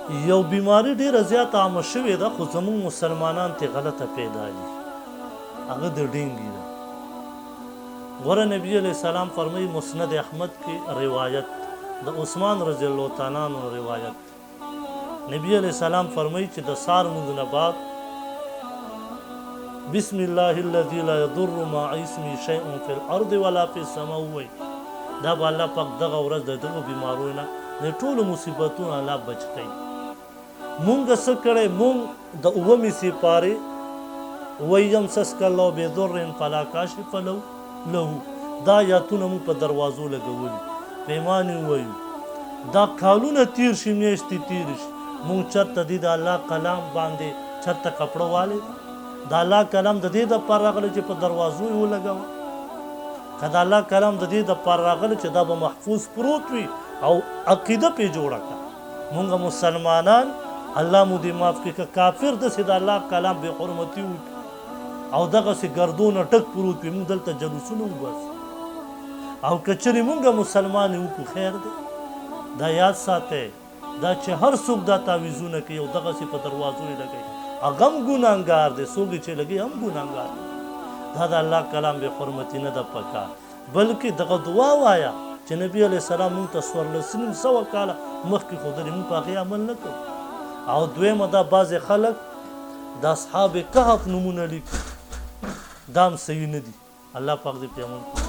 یو بیماری ډېره زیاته عامه شوې ده خو زموږ مسلمانان ته غلطه پیدا دي هغه د ډینګي ده ګوره نبي علیه السلام فرمایي مسند احمد کې روایت د عثمان رضی الله تعالی عنہ روایت نبی علیه السلام فرمایي چې د سار لمونځ نه بعد بسم الله الذي لا يضر مع اسمه شيء في الارض ولا في السماء وایي دا به الله پاک دغه ورځ د دغو بیمارو نه د ټولو مصیبتونو الله بچ کوي مونږ څه کړی مونږ د اوومې سپارې ویمسسک الله بضر فلا کاشف له دا آیاتونه مونږ په دروازو لګولي پیمانې ووایو دا کالونه تیر شي میاشتې تېرې شي مونږ چېرته دي د الله کلام باندې چېرته کپړه والې د الله کلام د دې دپاره راغلی چې په دروازو یې ولګوه که د الله کلام د دې دپاره راغلی چې دا به محفوظ پروت وي او عقیده پې جوړه کړه مونږ مسلمانان الله مو دې معاف کړي که کافر داسې د الله کلام بې حرمتي وکړي او دغسې ګردونه ټک پروت وي مونږ دلته جلوسونه وباسو او که چېرې مونږ مسلمان یې وکړو خیر دی دا یاد ساتئ دا چې هر څوک دا تعویضونه کوي او دغسې په دروازو یې لګوي هغه هم ګناهګار دی څوک یې چې لګوي هم ګناهګار دی دا د الله کلام بې حرمتي نه ده پکار بلکې دغه دعا وایه چې نبي علیه السلام مونږ ته 1400 کاله مخکې ښودلې مونږ په هغې عمل نه کوو او دویمه دا بعضې خلک د اصحاب کهف نومونه لیکي دا هم صحیح نه دي الله پاک دې پې عمل کړي